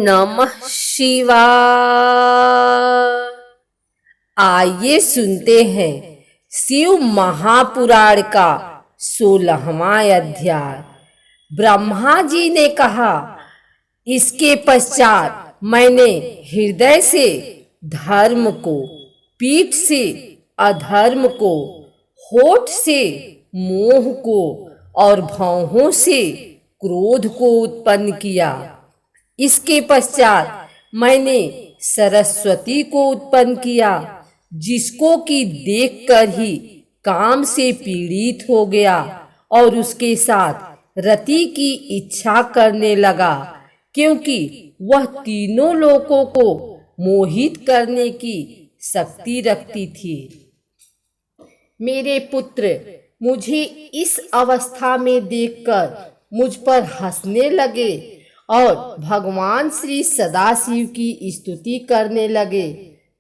नमः शिवाय। आइए सुनते हैं शिव महापुराण का 16वां अध्याय। ब्रह्मा जी ने कहा, इसके पश्चात मैंने हृदय से धर्म को, पीठ से अधर्म को, होठ से मोह को और भौहों से क्रोध को उत्पन्न किया। इसके पश्चात मैंने सरस्वती को उत्पन्न किया, जिसको कि देखकर ही काम से पीड़ित हो गया और उसके साथ रति की इच्छा करने लगा, क्योंकि वह तीनों लोकों को मोहित करने की शक्ति रखती थी। मेरे पुत्र मुझे इस अवस्था में देखकर मुझ पर हंसने लगे और भगवान श्री सदाशिव की स्तुति करने लगे,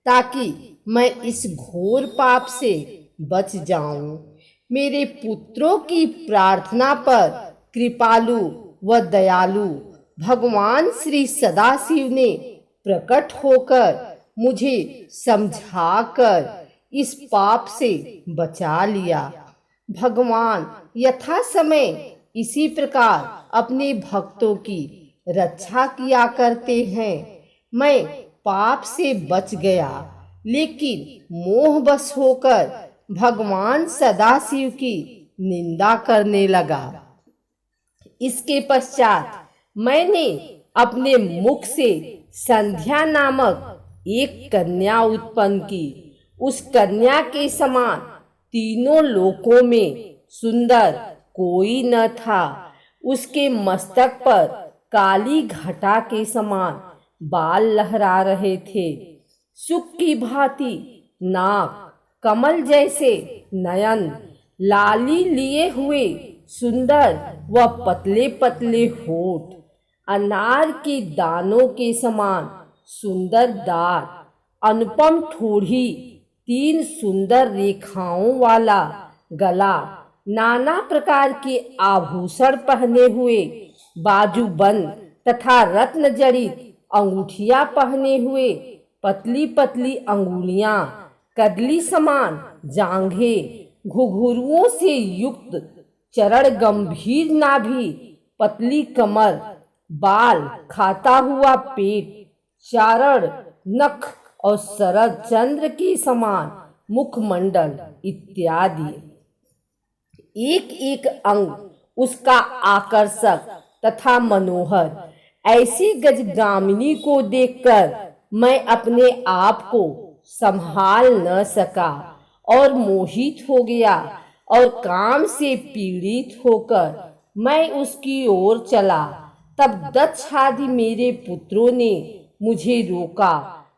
ताकि मैं इस घोर पाप से बच जाऊं। मेरे पुत्रों की प्रार्थना पर कृपालु व दयालु भगवान श्री सदाशिव ने प्रकट होकर मुझे समझाकर इस पाप से बचा लिया। भगवान यथा समय इसी प्रकार अपने भक्तों की रक्षा किया करते हैं। मैं पाप से बच गया, लेकिन मोहवश होकर भगवान सदाशिव की निंदा करने लगा। इसके पश्चात मैंने अपने मुख से संध्या नामक एक कन्या उत्पन्न की। उस कन्या के समान तीनों लोकों में सुंदर कोई न था। उसके मस्तक पर काली घटा के समान बाल लहरा रहे थे। सुख की भांति नाक, कमल जैसे नयन, लाली लिए हुए सुंदर व पतले पतले होठ, अनार के दानों के समान सुंदर दांत, अनुपम ठोड़ी, 3 सुंदर रेखाओं वाला गला, नाना प्रकार के आभूषण पहने हुए, बाजूबंद तथा रत्न जड़ित अंगूठियां पहने हुए, पतली पतली अंगुलियां, कदली समान जांघें, घुंघरुओं से युक्त चरण, गंभीर नाभि, पतली कमर, बाल खाता हुआ पेट, चारण नख और शरद चंद्र के समान मुखमंडल इत्यादि। एक एक अंग उसका आकर्षक तथा मनोहर। ऐसी गजगामिनी को देखकर मैं अपने आप को संभाल न सका और मोहित हो गया और काम से पीड़ित होकर मैं उसकी ओर चला। तब दक्ष आदि मेरे पुत्रों ने मुझे रोका,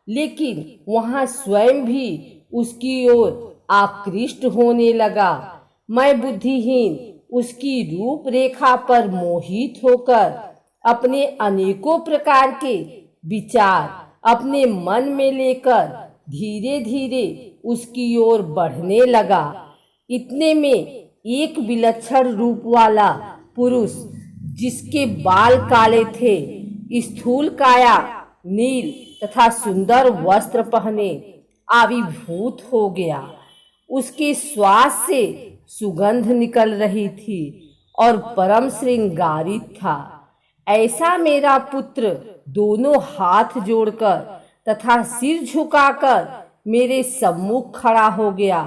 लेकिन वहां स्वयं भी उसकी ओर आकृष्ट होने लगा। मैं बुद्धिहीन उसकी रूप रेखा पर मोहित होकर अपने अनेकों प्रकार के विचार अपने मन में लेकर धीरे धीरे उसकी ओर बढ़ने लगा। इतने में एक विलक्षण रूप वाला पुरुष, जिसके बाल काले थे, स्थूल काया, नील तथा सुंदर वस्त्र पहने आविर्भूत हो गया। उसके श्वास से सुगंध निकल रही थी और परम श्रृंगारित था। ऐसा मेरा पुत्र दोनों हाथ जोड़कर तथा सिर झुकाकर मेरे सम्मुख खड़ा हो गया।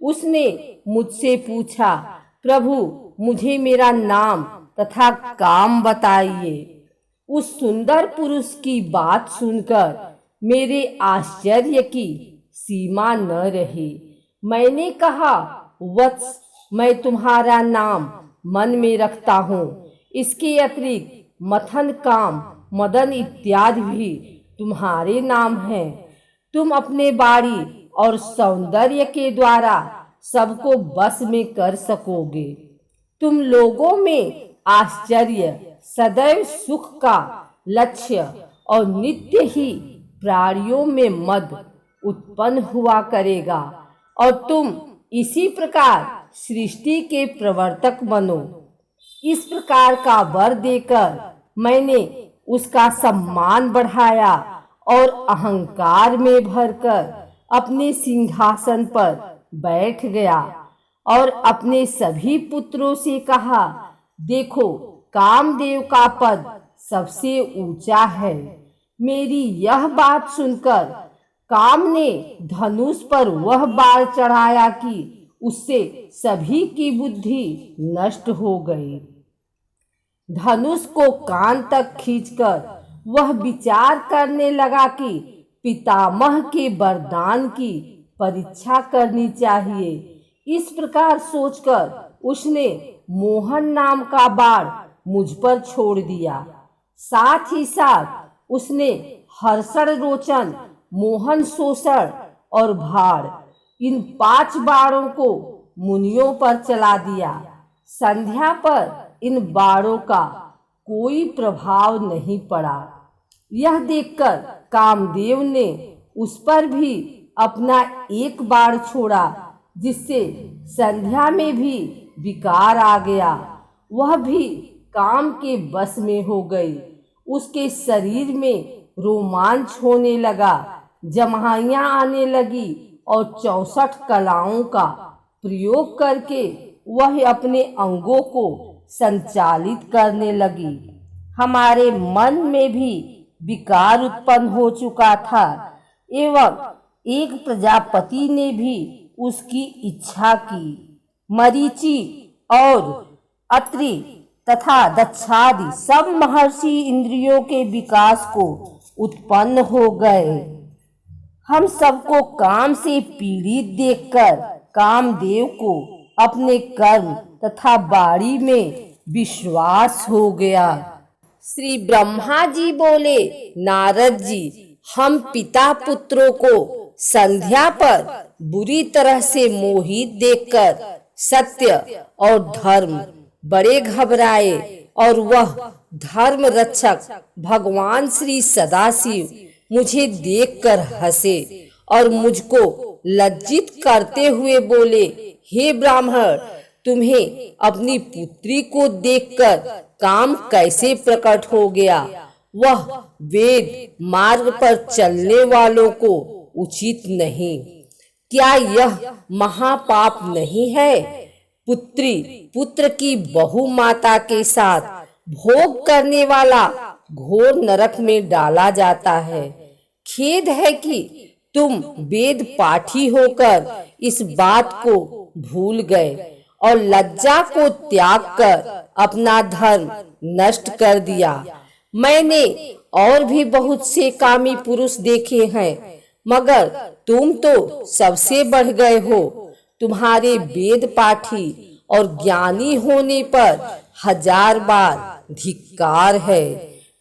उसने मुझसे पूछा, प्रभु मुझे मेरा नाम तथा काम बताइए। उस सुंदर पुरुष की बात सुनकर मेरे आश्चर्य की सीमा न रही। मैंने कहा, वत्स, मैं तुम्हारा नाम मन में रखता हूँ। इसके अतिरिक्त मथन, काम, मदन इत्यादि भी तुम्हारे नाम हैं। तुम अपने बाणी और सौंदर्य के द्वारा सबको बस में कर सकोगे। तुम लोगों में आश्चर्य, सदैव सुख का लक्ष्य और नित्य ही प्राणियों में मद उत्पन्न हुआ करेगा और तुम इसी प्रकार सृष्टि के प्रवर्तक बनो। इस प्रकार का वर देकर मैंने उसका सम्मान बढ़ाया और अहंकार में भरकर अपने सिंहासन पर बैठ गया और अपने सभी पुत्रों से कहा, देखो, कामदेव का पद सबसे ऊंचा है। मेरी यह बात सुनकर काम ने धनुष पर वह बाण चढ़ाया कि उससे सभी की बुद्धि नष्ट हो गई। धनुष को कान तक खींचकर वह विचार करने लगा कि पितामह के वरदान की परीक्षा करनी चाहिए। इस प्रकार सोचकर उसने मोहन नाम का बाण मुझ पर छोड़ दिया। साथ ही साथ उसने हर्षण रोचन, मोहन शोषण और भाड़, इन 5 बाणों को मुनियों पर चला दिया। संध्या पर इन बाणों का कोई प्रभाव नहीं पड़ा। यह देखकर कामदेव ने उस पर भी अपना एक बाण छोड़ा, जिससे संध्या में भी विकार आ गया। वह भी काम के बस में हो गई। उसके शरीर में रोमांच होने लगा, जम्हाइयां आने लगी और 64 कलाओं का प्रयोग करके वह अपने अंगों को संचालित करने लगी। हमारे मन में भी विकार उत्पन्न हो चुका था एवं एक प्रजापति ने भी उसकी इच्छा की। मरीचि और अत्रि तथा दक्षादि सब महर्षि इंद्रियों के विकास को उत्पन्न हो गए। हम सबको काम से पीड़ित देखकर कामदेव को अपने कर्म तथा वाणी में विश्वास हो गया। श्री ब्रह्मा जी बोले, नारद जी, हम पिता पुत्रों को संध्या पर बुरी तरह से मोहित देखकर सत्य और धर्म बड़े घबराए और वह धर्म रक्षक भगवान श्री सदाशिव मुझे देखकर हंसे और मुझको लज्जित करते हुए बोले, हे ब्राह्मण, तुम्हें अपनी पुत्री को देखकर काम कैसे प्रकट हो गया? वह वेद मार्ग पर चलने वालों को उचित नहीं। क्या यह महापाप नहीं है? पुत्री पुत्र की बहु माता के साथ भोग करने वाला घोर नरक में डाला जाता है। खेद है कि तुम वेद पाठी होकर इस बात को भूल गए और लज्जा को त्याग कर अपना धर्म नष्ट कर दिया। मैंने और भी बहुत से कामी पुरुष देखे हैं, मगर तुम तो सबसे बढ़ गए हो। तुम्हारे वेद पाठी और ज्ञानी होने पर 1000 बार धिक्कार है।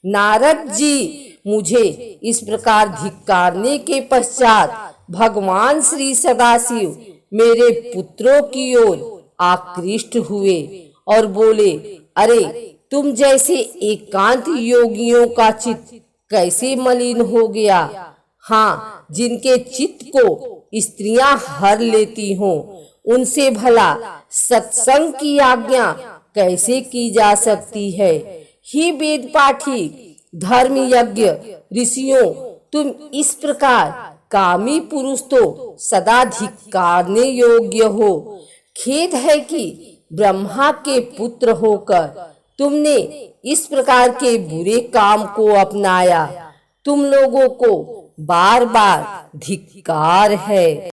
नारद जी, मुझे इस प्रकार धिक्कारने के पश्चात भगवान श्री सदाशिव मेरे पुत्रों की ओर आकृष्ट हुए और बोले, अरे तुम जैसे एकांत योगियों का चित्त कैसे मलिन हो गया? हाँ, जिनके चित्त को स्त्रियां हर लेती हों, उनसे भला सत्संग की आज्ञा कैसे की जा सकती है? ही वेद पाठी धर्म यज्ञ ऋषियों, तुम इस प्रकार कामी पुरुष तो सदा धिक्कारने योग्य हो। खेद है कि ब्रह्मा के पुत्र होकर तुमने इस प्रकार के बुरे काम को अपनाया। तुम लोगों को बार बार धिक्कार है।